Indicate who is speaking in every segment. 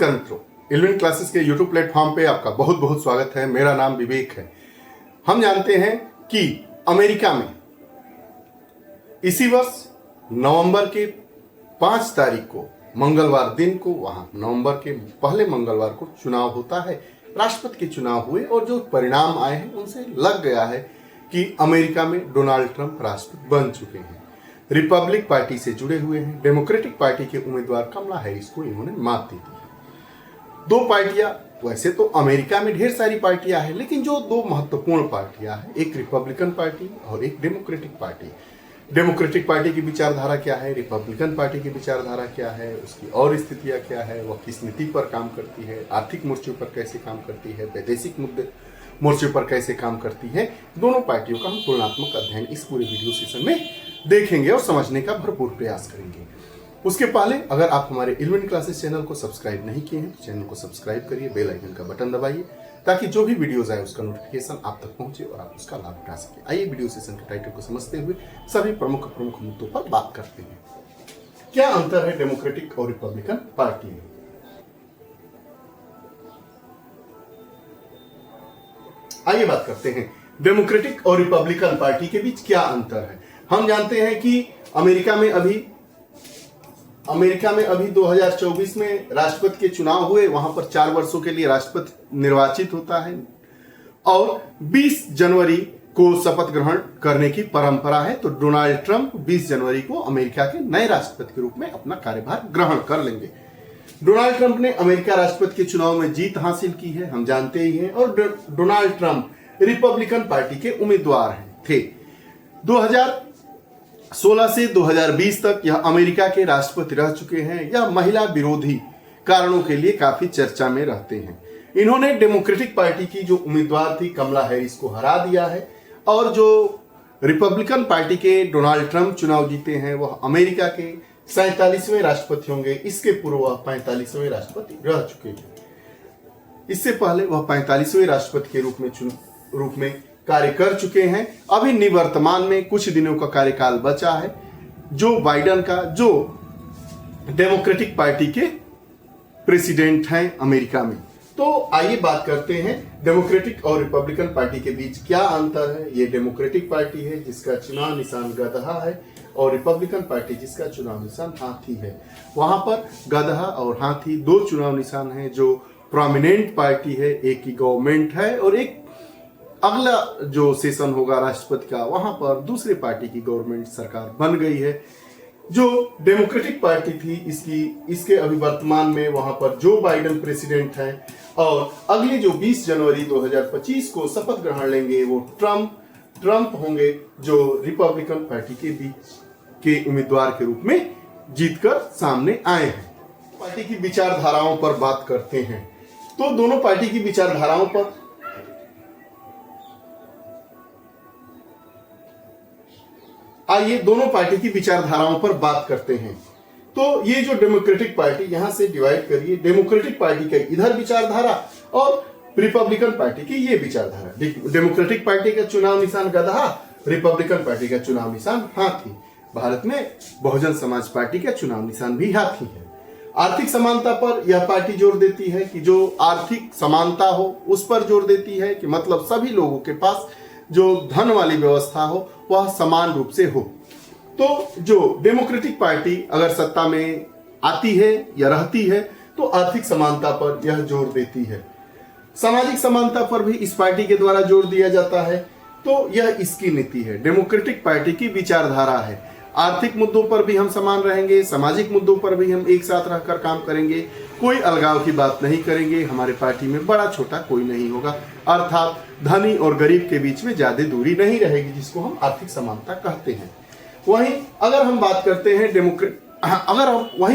Speaker 1: नमस्कार मित्रों, इल्विन क्लासेस के यूट्यूब प्लेटफॉर्म पे आपका बहुत बहुत स्वागत है। मेरा नाम विवेक है। हम जानते हैं कि अमेरिका में इसी वर्ष नवंबर के 5 तारीख को मंगलवार दिन को वहां नवंबर के पहले मंगलवार को चुनाव होता है। राष्ट्रपति के चुनाव हुए और जो परिणाम आए हैं उनसे लग गया है कि अमेरिका में डोनाल्ड ट्रंप राष्ट्रपति बन चुके हैं। रिपब्लिक पार्टी से जुड़े हुए हैं। डेमोक्रेटिक पार्टी के उम्मीदवार कमला हैरिस को इन्होंने मात दे दी। दो पार्टियां, वैसे तो अमेरिका में ढेर सारी पार्टियां हैं, लेकिन जो दो महत्वपूर्ण पार्टियां हैं, एक रिपब्लिकन पार्टी और एक डेमोक्रेटिक पार्टी। डेमोक्रेटिक पार्टी की विचारधारा क्या है, रिपब्लिकन पार्टी की विचारधारा क्या है, उसकी और स्थितियां क्या है, वह किस नीति पर काम करती है, आर्थिक मोर्चे पर कैसे काम करती है, वैदेशिक मुद्दे मोर्चे पर कैसे काम करती है, दोनों पार्टियों का हम तुलनात्मक अध्ययन इस पूरे वीडियो सेशन में देखेंगे और समझने का भरपूर प्रयास करेंगे। उसके पहले अगर आप हमारे इल्विन क्लासेस चैनल को सब्सक्राइब नहीं किए हैं तो चैनल को सब्सक्राइब करिए, बेल आइकन का बटन दबाइए ताकि जो भी वीडियोस आए उसका नोटिफिकेशन आप तक पहुंचे और आप उसका लाभ उठा सके। आइए वीडियो सेशन के टाइटल को समझते हुए सभी प्रमुख मुद्दों पर बात करते हैं। क्या अंतर है डेमोक्रेटिक और रिपब्लिकन पार्टी में? आइए बात करते हैं डेमोक्रेटिक और रिपब्लिकन पार्टी के बीच क्या अंतर है। हम जानते हैं कि अमेरिका में अभी 2024 में राष्ट्रपति के चुनाव हुए। वहां पर 4 वर्षों के लिए राष्ट्रपति निर्वाचित होता है और 20 जनवरी को शपथ ग्रहण करने की परंपरा है। तो डोनाल्ड ट्रंप 20 जनवरी को अमेरिका के नए राष्ट्रपति के रूप में अपना कार्यभार ग्रहण कर लेंगे। डोनाल्ड ट्रंप ने अमेरिका राष्ट्रपति के चुनाव में जीत हासिल की है, हम जानते ही हैं। और डोनाल्ड ट्रंप रिपब्लिकन पार्टी के उम्मीदवार थे। 2016 से 2020 तक यह अमेरिका के राष्ट्रपति रह चुके हैं। यह महिला विरोधी कारणों के लिए काफी चर्चा में रहते हैं। इन्होंने डेमोक्रेटिक पार्टी की जो उम्मीदवार थी कमला हैरिस को हरा दिया है और जो रिपब्लिकन पार्टी के डोनाल्ड ट्रंप चुनाव जीते हैं वह अमेरिका के 47वें राष्ट्रपति होंगे। इसके पूर्व वह 45वें राष्ट्रपति रह चुके हैं। इससे पहले वह 45वें राष्ट्रपति के रूप में कार्य कर चुके हैं। अभी निवर्तमान में कुछ दिनों का कार्यकाल बचा है जो बाइडेन का, जो डेमोक्रेटिक पार्टी के प्रेसिडेंट हैं अमेरिका में। तो आइए बात करते हैं डेमोक्रेटिक और रिपब्लिकन पार्टी के बीच क्या अंतर है। ये डेमोक्रेटिक पार्टी है जिसका चुनाव निशान गधा है और रिपब्लिकन पार्टी जिसका चुनाव निशान हाथी है। वहां पर गधा और हाथी दो चुनाव निशान हैं जो प्रोमिनेंट पार्टी है। एक की गवर्नमेंट है और एक अगला जो सेशन होगा राष्ट्रपति का वहां पर दूसरे पार्टी की गवर्नमेंट सरकार बन गई है। जो डेमोक्रेटिक पार्टी थी इसके अभी वर्तमान में वहां पर जो बाइडेन प्रेसिडेंट हैं और अगले जो 20 जनवरी 2025 को शपथ ग्रहण लेंगे वो ट्रंप होंगे जो रिपब्लिकन पार्टी के बीच के उम्मीदवार के रूप में जीतकर सामने आए हैं। पार्टी की विचारधाराओं पर बात करते हैं तो दोनों पार्टी की विचारधाराओं पर आइए दोनों पार्टी की विचारधाराओं पर बात करते हैं। तो ये जो डेमोक्रेटिक पार्टी, यहां से डिवाइड करिए, डेमोक्रेटिक पार्टी का इधर विचारधारा और रिपब्लिकन पार्टी की ये विचारधारा। डेमोक्रेटिक पार्टी का चुनाव निशान गधा, रिपब्लिकन पार्टी का चुनाव निशान हाथी। भारत में बहुजन समाज पार्टी का चुनाव निशान भी हाथी है। आर्थिक समानता पर यह पार्टी जोर देती है कि जो आर्थिक समानता हो उस पर जोर देती है कि मतलब सभी लोगों के पास जो धन वाली व्यवस्था हो वह समान रूप से हो। तो जो डेमोक्रेटिक पार्टी अगर सत्ता में आती है या रहती है तो आर्थिक समानता पर यह जोर देती है। सामाजिक समानता पर भी इस पार्टी के द्वारा जोर दिया जाता है। तो यह इसकी नीति है, डेमोक्रेटिक पार्टी की विचारधारा है। आर्थिक मुद्दों पर भी हम समान रहेंगे, सामाजिक मुद्दों पर भी हम एक साथ रहकर काम करेंगे, कोई अलगाव की बात नहीं करेंगे। हमारे पार्टी में बड़ा छोटा कोई नहीं होगा, अर्थात धनी और गरीब के बीच में ज्यादा दूरी नहीं रहेगी, जिसको हम आर्थिक समानता कहते हैं। वहीं अगर हम बात करते हैं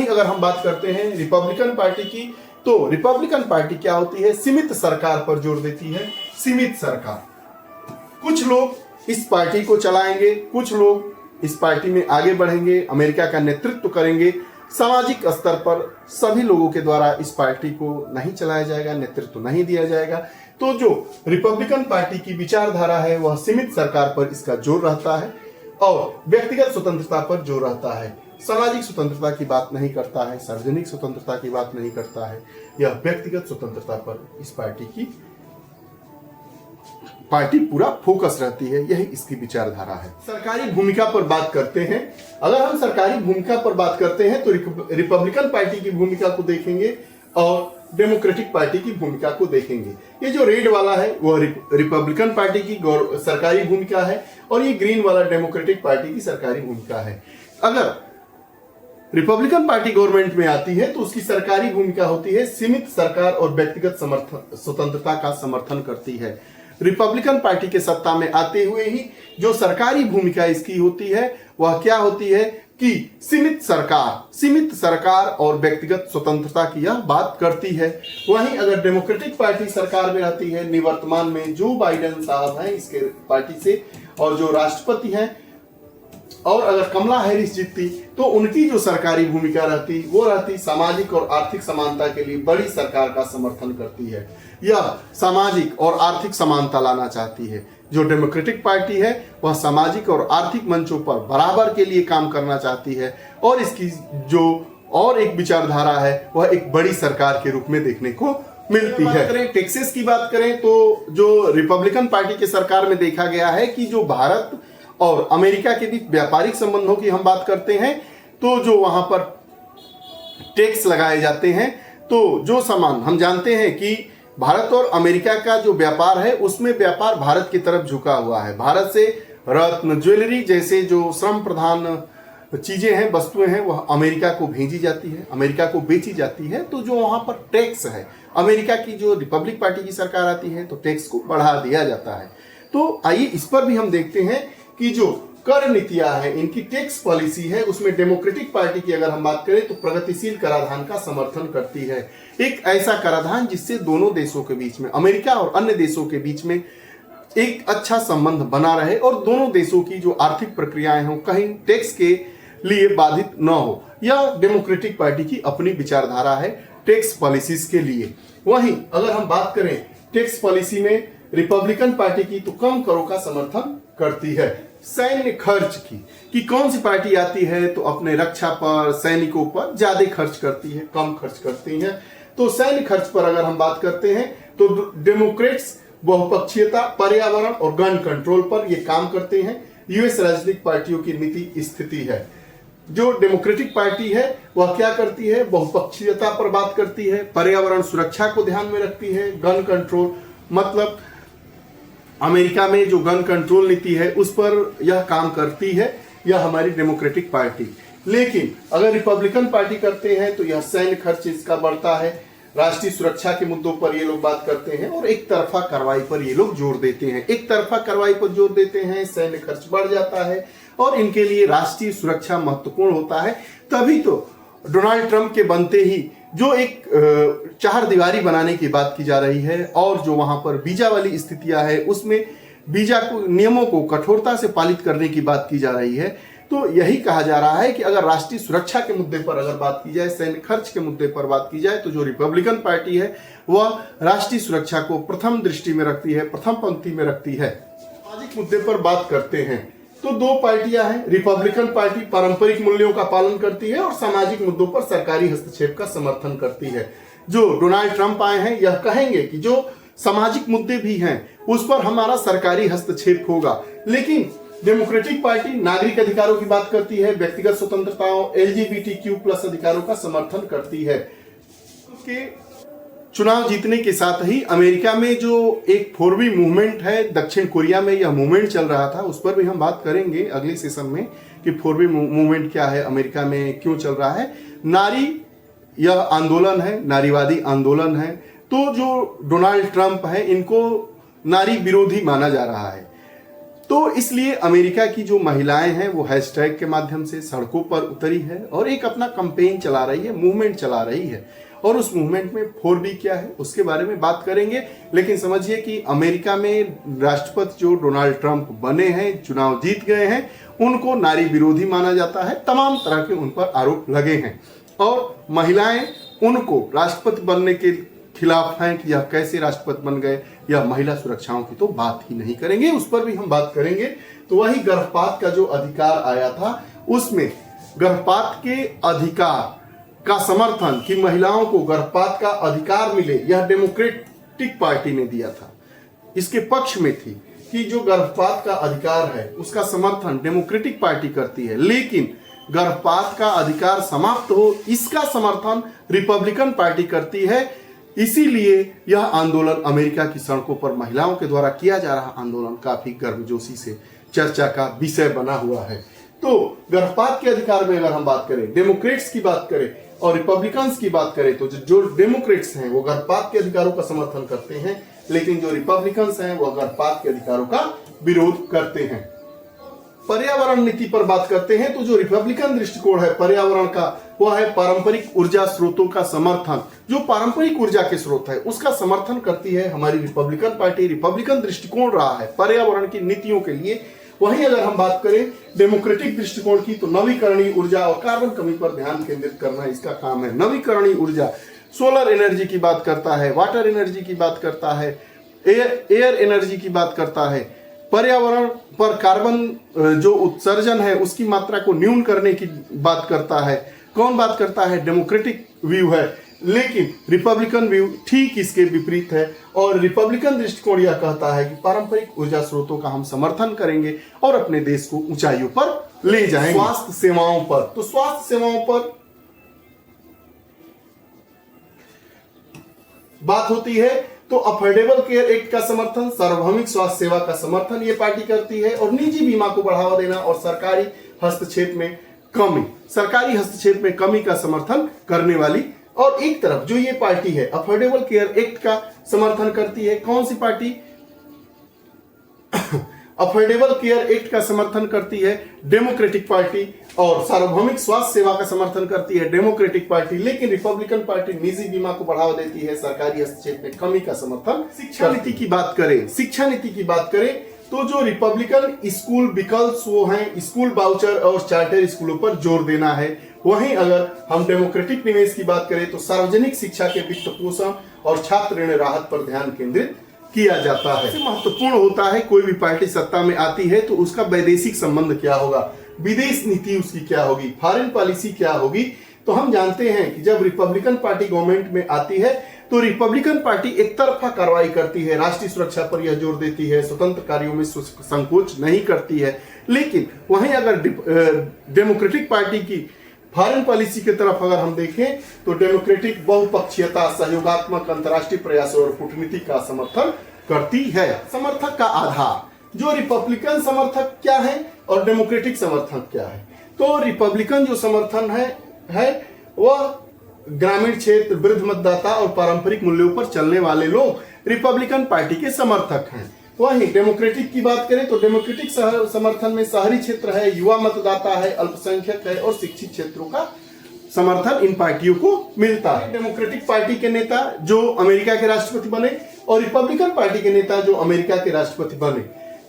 Speaker 1: अगर हम बात करते हैं रिपब्लिकन पार्टी की, तो रिपब्लिकन पार्टी क्या होती है, सीमित सरकार पर जोर देती है। सीमित सरकार, कुछ लोग इस पार्टी को चलाएंगे, कुछ लोग इस पार्टी में आगे बढ़ेंगे, अमेरिका का नेतृत्व करेंगे। सामाजिक स्तर पर सभी लोगों के द्वारा इस पार्टी को नहीं चलाया जाएगा, नेतृत्व नहीं दिया जाएगा। तो जो रिपब्लिकन पार्टी की विचारधारा है वह सीमित सरकार पर इसका जोर रहता है और व्यक्तिगत स्वतंत्रता पर जोर रहता है। सामाजिक स्वतंत्रता की बात नहीं करता है, सार्वजनिक स्वतंत्रता की बात नहीं करता है, या व्यक्तिगत स्वतंत्रता पर इस पार्टी पूरा फोकस रहती है। यही इसकी विचारधारा है। सरकारी भूमिका पर बात करते हैं। अगर हम सरकारी भूमिका पर बात करते हैं तो रिपब्लिकन पार्टी की भूमिका को देखेंगे और डेमोक्रेटिक पार्टी की भूमिका को देखेंगे। ये जो रेड वाला है वो रिपब्लिकन पार्टी की सरकारी भूमिका है और ये ग्रीन वाला डेमोक्रेटिक पार्टी की सरकारी भूमिका है। अगर रिपब्लिकन पार्टी गवर्नमेंट में आती है तो उसकी सरकारी भूमिका होती है सीमित सरकार और व्यक्तिगत स्वतंत्रता का समर्थन करती है। रिपब्लिकन पार्टी के सत्ता में आते हुए ही जो सरकारी भूमिका इसकी होती है वह क्या होती है कि सीमित सरकार और व्यक्तिगत स्वतंत्रता की यह बात करती है। वहीं अगर डेमोक्रेटिक पार्टी सरकार में रहती है, निवर्तमान में जो बाइडेन साहब हैं इसके पार्टी से और जो राष्ट्रपति हैं, और अगर कमला हैरिस जीतती तो उनकी जो सरकारी भूमिका रहती वो रहती सामाजिक और आर्थिक समानता के लिए बड़ी सरकार का समर्थन करती है। यह सामाजिक और आर्थिक समानता लाना चाहती है। जो डेमोक्रेटिक पार्टी है वह सामाजिक और आर्थिक मंचों पर बराबर के लिए काम करना चाहती है और इसकी जो और एक विचारधारा है वह एक बड़ी सरकार के रूप में देखने को मिलती है। करें टैक्सेस की बात करें तो जो रिपब्लिकन पार्टी की सरकार में देखा गया है कि जो भारत और अमेरिका के बीच व्यापारिक संबंधों की हम बात करते हैं तो जो वहां पर टैक्स लगाए जाते हैं तो जो सामान हम जानते हैं कि भारत और अमेरिका का जो व्यापार है उसमें व्यापार भारत की तरफ झुका हुआ है। भारत से रत्न, ज्वेलरी जैसे जो श्रम प्रधान चीजें हैं, वस्तुएं हैं, वह अमेरिका को भेजी जाती है, अमेरिका को बेची जाती है। तो जो वहां पर टैक्स है, अमेरिका की जो रिपब्लिक पार्टी की सरकार आती है तो टैक्स को बढ़ा दिया जाता है। तो आइए इस पर भी हम देखते हैं कि जो कर नीतियां हैं, इनकी टैक्स पॉलिसी है, उसमें डेमोक्रेटिक पार्टी की अगर हम बात करें तो प्रगतिशील कराधान का समर्थन करती है। एक ऐसा कराधान जिससे दोनों देशों के बीच में, अमेरिका और अन्य देशों के बीच में एक अच्छा संबंध बना रहे और दोनों देशों की जो आर्थिक प्रक्रियाएं हों कहीं टैक्स के लिए बाधित न हो। यह डेमोक्रेटिक पार्टी की अपनी विचारधारा है टैक्स पॉलिसीज के लिए। वहीं अगर हम बात करें टैक्स पॉलिसी में रिपब्लिकन पार्टी की तो कम करों का समर्थन करती है। सैन्य खर्च की कि कौन सी पार्टी आती है तो अपने रक्षा पर, सैनिकों पर ज्यादा खर्च करती है, कम खर्च करती है। तो सैन्य खर्च पर अगर हम बात करते हैं तो डेमोक्रेट्स बहुपक्षीयता, पर्यावरण और गन कंट्रोल पर ये काम करते हैं। यूएस राजनीतिक पार्टियों की नीति स्थिति है। जो डेमोक्रेटिक पार्टी है वह क्या करती है, बहुपक्षीयता पर बात करती है, पर्यावरण सुरक्षा को ध्यान में रखती है, गन कंट्रोल मतलब अमेरिका में जो गन कंट्रोल नीति है उस पर यह काम करती है, यह हमारी डेमोक्रेटिक पार्टी। लेकिन अगर रिपब्लिकन पार्टी करते हैं तो यह सैन्य खर्च इसका बढ़ता है, राष्ट्रीय सुरक्षा के मुद्दों पर ये लोग बात करते हैं और एक तरफा कार्रवाई पर ये लोग जोर देते हैं। एक तरफा कार्रवाई पर जोर देते हैं, सैन्य खर्च बढ़ जाता है और इनके लिए राष्ट्रीय सुरक्षा महत्वपूर्ण होता है। तभी तो डोनाल्ड ट्रंप के बनते ही जो एक चार दीवारी बनाने की बात की जा रही है और जो वहां पर वीजा वाली स्थितियां है उसमें वीजा को नियमों को कठोरता से पालित करने की बात की जा रही है। तो यही कहा जा रहा है कि अगर राष्ट्रीय सुरक्षा के मुद्दे पर अगर बात की जाए, सैन्य खर्च के मुद्दे पर बात की जाए तो जो रिपब्लिकन पार्टी है वह राष्ट्रीय सुरक्षा को प्रथम दृष्टि में रखती है, प्रथम पंक्ति में रखती है। सामाजिक मुद्दे पर बात करते हैं तो दो पार्टियां हैं। रिपब्लिकन पार्टी पारंपरिक मूल्यों का पालन करती है और सामाजिक मुद्दों पर सरकारी हस्तक्षेप का समर्थन करती है। जो डोनाल्ड ट्रंप आए हैं यह कहेंगे कि जो सामाजिक मुद्दे भी हैं उस पर हमारा सरकारी हस्तक्षेप होगा। लेकिन डेमोक्रेटिक पार्टी नागरिक अधिकारों की बात करती है, व्यक्तिगत स्वतंत्रताओं, LGBTQ+ अधिकारों का समर्थन करती है। चुनाव जीतने के साथ ही अमेरिका में जो एक 4B मूवमेंट है, दक्षिण कोरिया में यह मूवमेंट चल रहा था, उस पर भी हम बात करेंगे अगले सेशन में कि 4B मूवमेंट क्या है, अमेरिका में क्यों चल रहा है। नारी यह आंदोलन है, नारीवादी आंदोलन है। तो जो डोनाल्ड ट्रंप है इनको नारी विरोधी माना जा रहा है। तो इसलिए अमेरिका की जो महिलाएं हैं वो हैशटैग के माध्यम से सड़कों पर उतरी है और एक अपना कैंपेन चला रही है, मूवमेंट चला रही है। और उस मूवमेंट में 4B क्या है उसके बारे में बात करेंगे। लेकिन समझिए कि अमेरिका में राष्ट्रपति जो डोनाल्ड ट्रंप बने हैं, चुनाव जीत गए हैं, उनको नारी विरोधी माना जाता है, तमाम तरह के उन पर आरोप लगे हैं और महिलाएं उनको राष्ट्रपति बनने के खिलाफ हैं कि यह कैसे राष्ट्रपति बन गए, या महिला सुरक्षाओं की तो बात ही नहीं करेंगे, उस पर भी हम बात करेंगे। तो वही गर्भपात का जो अधिकार आया था उसमें गर्भपात के अधिकार का समर्थन, कि महिलाओं को गर्भपात का अधिकार मिले, यह डेमोक्रेटिक पार्टी ने दिया था। इसके पक्ष में थी कि जो गर्भपात का अधिकार है उसका समर्थन डेमोक्रेटिक पार्टी करती है, लेकिन गर्भपात का अधिकार समाप्त हो इसका समर्थन रिपब्लिकन पार्टी करती है। इसीलिए यह आंदोलन, अमेरिका की सड़कों पर महिलाओं के द्वारा किया जा रहा आंदोलन, काफी गर्मजोशी से चर्चा का विषय बना हुआ है। तो गर्भपात के अधिकार में अगर हम बात करें, डेमोक्रेट्स की बात करें और रिपब्लिकन्स की बात करें, तो जो डेमोक्रेट्स हैं वो गर्भपात के अधिकारों का समर्थन करते हैं, लेकिन जो रिपब्लिकन्स हैं वो गर्भपात के अधिकारों का विरोध करते हैं। पर्यावरण नीति पर बात करते हैं तो जो रिपब्लिकन दृष्टिकोण है पर्यावरण का, वह है पारंपरिक ऊर्जा स्रोतों का समर्थन। जो पारंपरिक ऊर्जा के स्रोत है उसका समर्थन करती है हमारी रिपब्लिकन पार्टी। रिपब्लिकन दृष्टिकोण रहा है पर्यावरण की नीतियों के लिए। वहीं अगर हम बात करें डेमोक्रेटिक दृष्टिकोण की, तो नवीकरणीय ऊर्जा और कार्बन कमी पर ध्यान केंद्रित करना इसका काम है। नवीकरणीय ऊर्जा, सोलर एनर्जी की बात करता है, वाटर एनर्जी की बात करता है, एयर एनर्जी की बात करता है। पर्यावरण पर कार्बन जो उत्सर्जन है उसकी मात्रा को न्यून करने की बात करता है। कौन बात करता है? डेमोक्रेटिक व्यू है, लेकिन रिपब्लिकन व्यू ठीक इसके विपरीत है। और रिपब्लिकन दृष्टिकोण यह कहता है कि पारंपरिक ऊर्जा स्रोतों का हम समर्थन करेंगे और अपने देश को ऊंचाइयों पर ले जाएंगे। स्वास्थ्य सेवाओं पर, तो स्वास्थ्य सेवाओं पर बात होती है तो अफोर्डेबल केयर एक्ट का समर्थन, सार्वभौमिक स्वास्थ्य सेवा का समर्थन ये पार्टी करती है, और निजी बीमा को बढ़ावा देना और सरकारी हस्तक्षेप में कमी का समर्थन करने वाली। और एक तरफ जो ये पार्टी है अफोर्डेबल केयर एक्ट का समर्थन करती है, कौन सी पार्टी? अफोर्डेबल केयर एक्ट का समर्थन करती है डेमोक्रेटिक पार्टी, और सार्वभौमिक स्वास्थ्य सेवा का समर्थन करती है डेमोक्रेटिक पार्टी। लेकिन रिपब्लिकन पार्टी निजी बीमा को बढ़ावा देती है, सरकारी हस्तक्षेप में कमी का समर्थन। शिक्षा नीति की बात करें तो जो रिपब्लिकन स्कूल विकल्प वो हैं स्कूल वाउचर और चार्टर स्कूलों पर जोर देना है। वहीं अगर हम डेमोक्रेटिक निवेश की बात करें तो सार्वजनिक शिक्षा के वित्त पोषण और छात्र ऋण राहत पर ध्यान केंद्रित किया जाता है। महत्वपूर्ण होता है कोई भी पार्टी सत्ता में आती है तो उसका वैदेशिक संबंध क्या होगा, विदेश नीति उसकी क्या होगी, फॉरेन पॉलिसी क्या होगी। तो हम जानते हैं कि जब रिपब्लिकन पार्टी गवर्नमेंट में आती है तो रिपब्लिकन पार्टी एक तरफा कार्रवाई करती है, राष्ट्रीय सुरक्षा पर यह जोर देती है, स्वतंत्र कार्यों में संकोच नहीं करती है। लेकिन वहीं अगर डेमोक्रेटिक पार्टी की फॉरेन पॉलिसी की तरफ अगर हम देखें तो डेमोक्रेटिक बहुपक्षीयता, सहयोगात्मक अंतर्राष्ट्रीय प्रयासों और कूटनीति का समर्थन करती है। समर्थक का आधार, जो रिपब्लिकन समर्थक क्या है और डेमोक्रेटिक समर्थक क्या है? तो रिपब्लिकन जो समर्थन है वह ग्रामीण क्षेत्र, वृद्ध मतदाता और पारंपरिक मूल्यों पर चलने वाले लोग रिपब्लिकन पार्टी के समर्थक हैं। वहीं डेमोक्रेटिक की बात करें तो डेमोक्रेटिक समर्थन में शहरी क्षेत्र है, युवा मतदाता है, अल्पसंख्यक है और शिक्षित क्षेत्रों का समर्थन इन पार्टियों को मिलता है। डेमोक्रेटिक पार्टी के नेता जो अमेरिका के राष्ट्रपति बने और रिपब्लिकन पार्टी के नेता जो अमेरिका के राष्ट्रपति बने।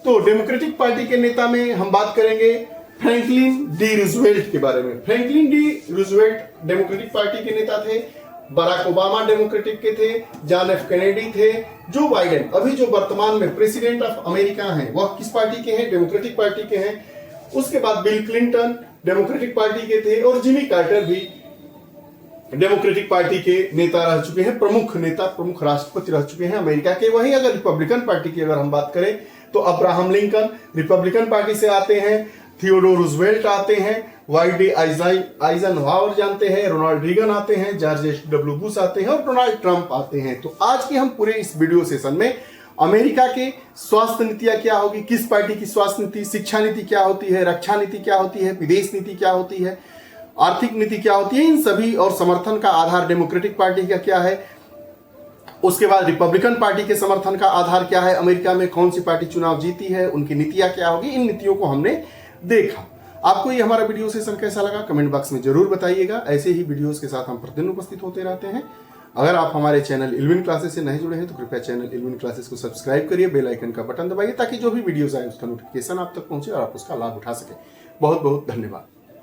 Speaker 1: तो डेमोक्रेटिक पार्टी के नेता में हम बात करेंगे फ्रैंकलिन डी रूजवेल्ट के बारे में। Franklin D Roosevelt democratic party के नेता थे, बराक ओबामा डेमोक्रेटिक के थे, जॉन एफ कैनेडी थे, जो बाइडेन अभी जो वर्तमान में प्रेसिडेंट ऑफ अमेरिका हैं वह किस पार्टी के हैं? डेमोक्रेटिक पार्टी के हैं। उसके बाद बिल क्लिंटन डेमोक्रेटिक पार्टी के थे और जिमी कार्टर भी डेमोक्रेटिक पार्टी के नेता रह चुके हैं, प्रमुख राष्ट्रपति रह चुके हैं अमेरिका के। वहीं अगर रिपब्लिकन पार्टी की अगर हम बात करें तो अब्राहम लिंकन रिपब्लिकन पार्टी से आते हैं, थियोडोर रूजवेल्ट आते हैं, वाइट डी आइजनहावर जानते हैं, रोनाल्ड रीगन आते हैं, जॉर्ज एच.डब्ल्यू. बुश आते हैं और डोनाल्ड ट्रंप आते हैं। तो आज के हम पूरे इस वीडियो सेशन में अमेरिका के स्वास्थ्य नीतियां क्या होगी, किस पार्टी की स्वास्थ्य नीति, शिक्षा नीति क्या होती है, रक्षा नीति क्या होती है, विदेश नीति क्या होती है, आर्थिक नीति क्या होती है, इन सभी और समर्थन का आधार डेमोक्रेटिक पार्टी का क्या है, उसके बाद रिपब्लिकन पार्टी के समर्थन का आधार क्या है, अमेरिका में कौन सी पार्टी चुनाव जीती है, उनकी नीतियां क्या होगी, इन नीतियों को हमने देखा। आपको ये हमारा वीडियो सेशन कैसा लगा कमेंट बॉक्स में जरूर बताइएगा। ऐसे ही वीडियोस के साथ हम प्रतिदिन उपस्थित होते रहते हैं। अगर आप हमारे चैनल इल्विन क्लासेस से नहीं जुड़े हैं तो कृपया चैनल इल्विन क्लासेस को सब्सक्राइब करिए, बेल आइकन का बटन दबाइए ताकि जो भी वीडियोस आए उसका नोटिफिकेशन आप तक पहुंचे और आप उसका लाभ उठा सके। बहुत बहुत धन्यवाद।